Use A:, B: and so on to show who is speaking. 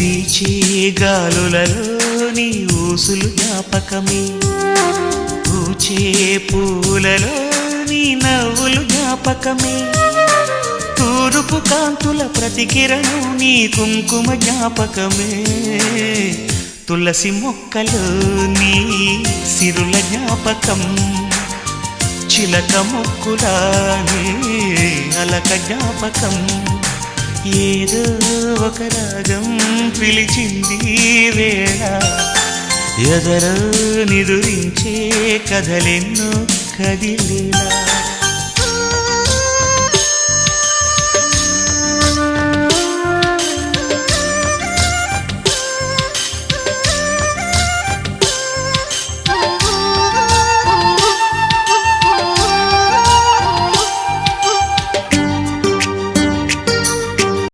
A: వీచే గాలులలో నీ ఊసులు జ్ఞాపకమే, పూచే పూలలో నీ నవ్వులు జ్ఞాపకమే, తూరుపు కాంతుల ప్రతికిరణం నీ కుంకుమ జ్ఞాపకమే, తులసి మొక్కలో నీ సిరుల జ్ఞాపకం, చిలక మొక్కులానే అలక జ్ఞాపకం, ఏదో ఒక రాగం పిలిచింది వేళ, ఎదరో నిదురించే కథలెన్నో కదిలేలా.